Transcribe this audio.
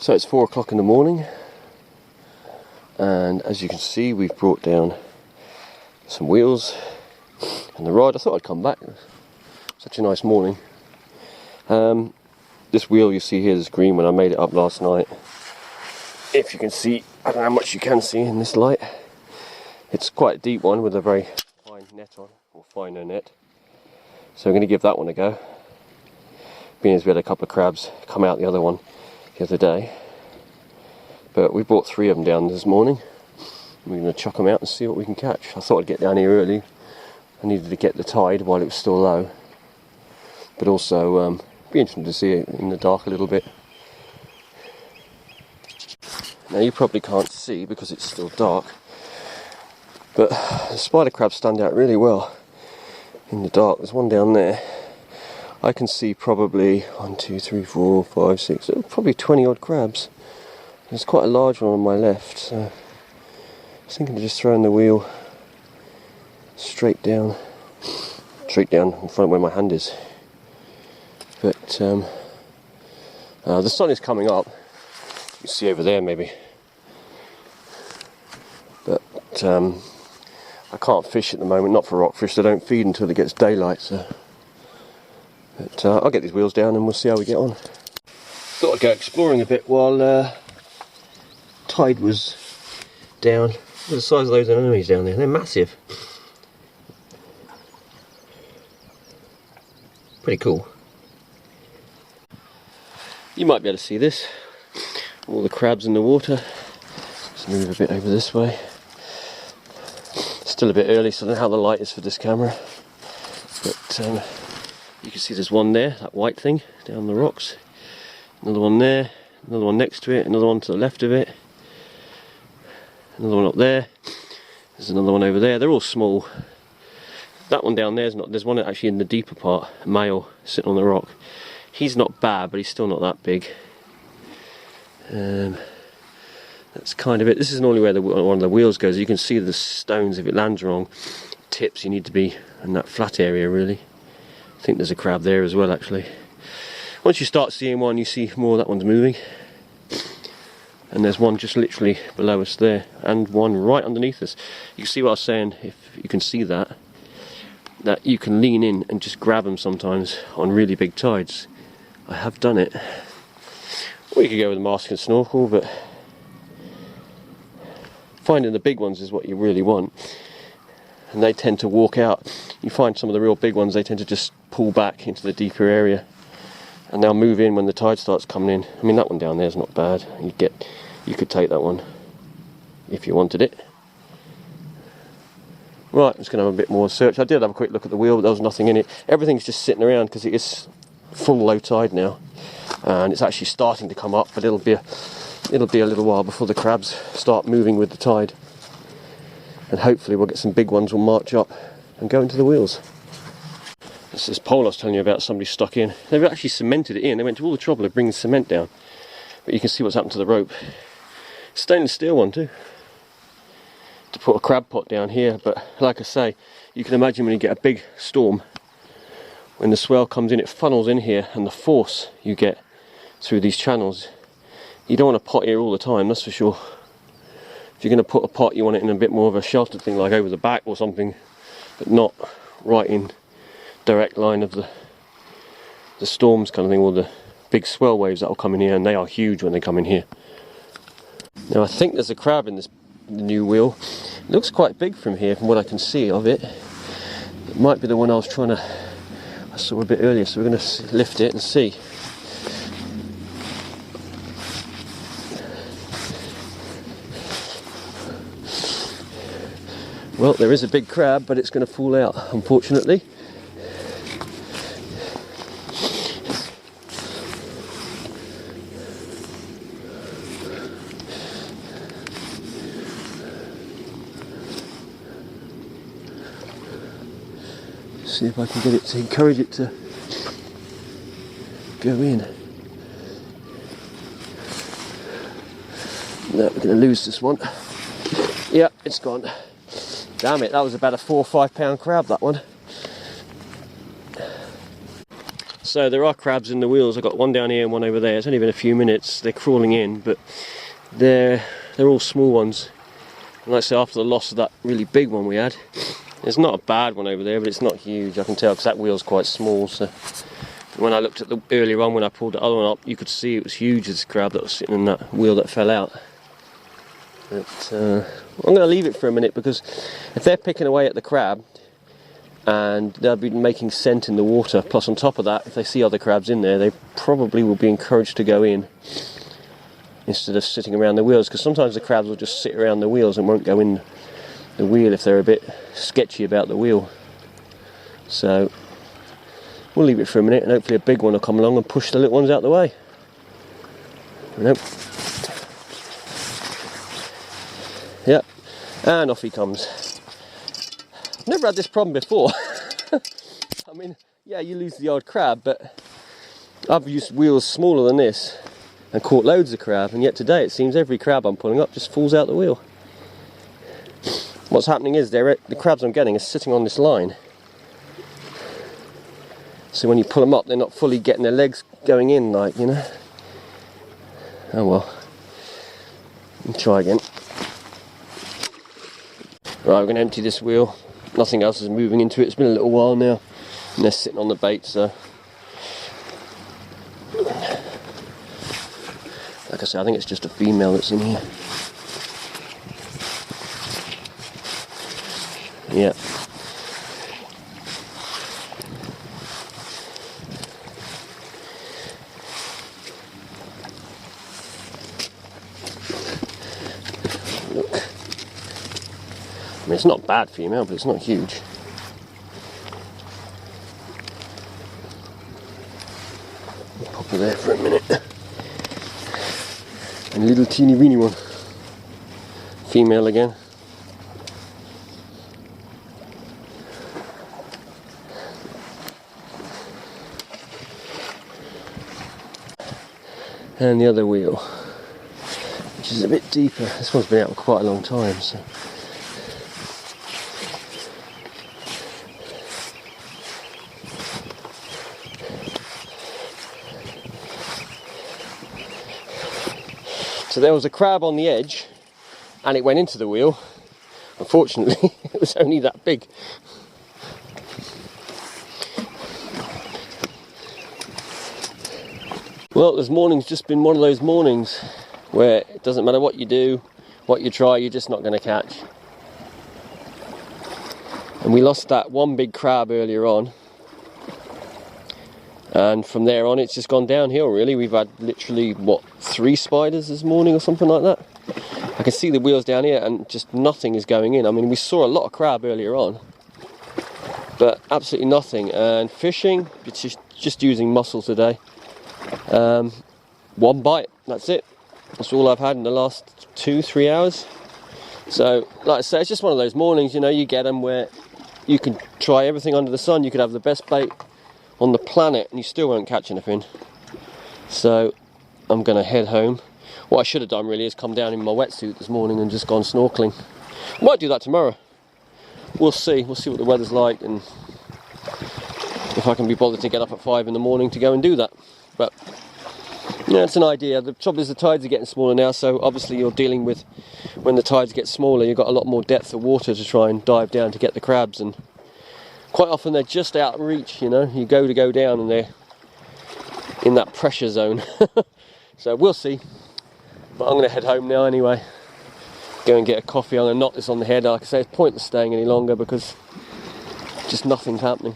So it's 4 o'clock in the morning, and as you can see, we've brought down some wheels and the rod. I thought I'd come back. Such a nice morning. This wheel you see here is green when I made it up last night. If you can see, I don't know how much you can see in this light. It's quite a deep one with a very fine net on, or finer net. So I'm going to give that one a go. Being as we had a couple of crabs come out the other one the other day. But we brought 3 of them down this morning. We're going to chuck them out and see what we can catch. I thought I'd get down here early. I needed to get the tide while it was still low. But also, be interesting to see it in the dark a little bit. Now you probably can't see because it's still dark. But the spider crabs stand out really well in the dark. There's one down there. I can see probably 1, 2, 3, 4, 5, 6, probably 20 odd crabs. There's quite a large one on my left, so I was thinking of just throwing the wheel straight down in front of where my hand is. But the sun is coming up. You can see over there maybe. But I can't fish at the moment, not for rockfish. They don't feed until it gets daylight. So. But I'll get these wheels down and we'll see how we get on. Thought I'd go exploring a bit while tide was down. Look at the size of those anemones down there. They're massive. Pretty cool. You might be able to see this. All the crabs in the water. Let's move a bit over this way. Still a bit early, so I don't know how the light is for this camera. But you can see there's one there, that white thing, down the rocks. Another one there, another one next to it, another one to the left of it. Another one up there. There's another one over there. They're all small. That one down there is not. There's one actually in the deeper part, a male sitting on the rock. He's not bad, but he's still not that big. That's kind of it. This is normally where one of the wheels goes. You can see the stones. If it lands wrong, tips. You need to be in that flat area really. I think there's a crab there as well actually. Once you start seeing one, you see more. That one's moving. And there's one just literally below us there, and one right underneath us. You can see what I was saying. If you can see that you can lean in and just grab them sometimes on really big tides. I have done it. Or you could go with a mask and snorkel, but finding the big ones is what you really want. And they tend to walk out. You find some of the real big ones, they tend to just pull back into the deeper area, and they'll move in when the tide starts coming in. I mean, that one down there is not bad. You could take that one if you wanted it. Right, I'm just going to have a bit more search. I did have a quick look at the wheel, but there was nothing in it. Everything's just sitting around because it is full low tide now, and it's actually starting to come up. But it'll be a little while before the crabs start moving with the tide, and hopefully we'll get some big ones. Will march up and go into the wheels. It's this pole I was telling you about. Somebody stuck in. They've actually cemented it in. They went to all the trouble of bringing cement down, but you can see what's happened to the rope. Stainless steel one too. To put a crab pot down here, but like I say, you can imagine when you get a big storm, when the swell comes in, it funnels in here, and the force you get through these channels, you don't want a pot here all the time, that's for sure. If you're going to put a pot, you want it in a bit more of a sheltered thing, like over the back or something, but not right in direct line of the storms kind of thing, or the big swell waves that will come in here, and they are huge when they come in here. Now I think there's a crab in this new wheel. It looks quite big from here, from what I can see of it. It might be the one I saw a bit earlier, so we're going to lift it and see. Well, there is a big crab, but it's going to fall out, unfortunately. See if I can get it to encourage it to go in. No, we're going to lose this one. Yeah, it's gone. Damn it, that was about a 4 or 5 pound crab, that one. So there are crabs in the wheels. I've got one down here and one over there. It's only been a few minutes. They're crawling in, but they're all small ones. And like I say, after the loss of that really big one we had, there's not a bad one over there, but it's not huge. I can tell because that wheel's quite small. So when I looked at the earlier on, when I pulled the other one up, you could see it was huge, this crab that was sitting in that wheel that fell out. But I'm going to leave it for a minute, because if they're picking away at the crab and they'll be making scent in the water, plus on top of that, if they see other crabs in there, they probably will be encouraged to go in instead of sitting around the wheels, because sometimes the crabs will just sit around the wheels and won't go in the wheel if they're a bit sketchy about the wheel. So we'll leave it for a minute, and hopefully a big one will come along and push the little ones out the way. Nope. Yep, and off he comes. I've never had this problem before. I mean, yeah, you lose the odd crab, but I've used wheels smaller than this and caught loads of crab, and yet today it seems every crab I'm pulling up just falls out the wheel. What's happening is the crabs I'm getting are sitting on this line. So when you pull them up, they're not fully getting their legs going in, like, you know. Oh well. Let's try again. Right, we're going to empty this wheel. Nothing else is moving into it. It's been a little while now, and they're sitting on the bait, so like I say, I think it's just a female that's in here. Yeah. Look. I mean, it's not bad female, but it's not huge. Pop her there for a minute. And a little teeny weeny one. Female again. And the other wheel, which is a bit deeper. This one's been out for quite a long time, so. So there was a crab on the edge and it went into the wheel. Unfortunately, it was only that big. Well, this morning's just been one of those mornings where it doesn't matter what you do, what you try, you're just not going to catch. And we lost that one big crab earlier on. And from there on, it's just gone downhill, really. We've had literally, what, 3 spiders this morning or something like that. I can see the wheels down here and just nothing is going in. I mean, we saw a lot of crab earlier on, but absolutely nothing. And fishing, it's just using mussel today. One bite, that's it. That's all I've had in the last 2-3 hours. So, like I say, it's just one of those mornings, you know, you get them where you can try everything under the sun. You could have the best bait on the planet and you still won't catch anything. So I'm going to head home. What I should have done really is come down in my wetsuit this morning and just gone snorkeling. I might do that tomorrow. We'll see what the weather's like and if I can be bothered to get up at 5 in the morning to go and do that. But yeah, it's an idea. The trouble is the tides are getting smaller now, so obviously you're dealing with, when the tides get smaller, you've got a lot more depth of water to try and dive down to get the crabs, and quite often they're just out of reach, you know. You go down and they're in that pressure zone. So we'll see. But I'm going to head home now anyway. Go and get a coffee. I'm going to knock this on the head. Like I say, it's pointless staying any longer because just nothing's happening.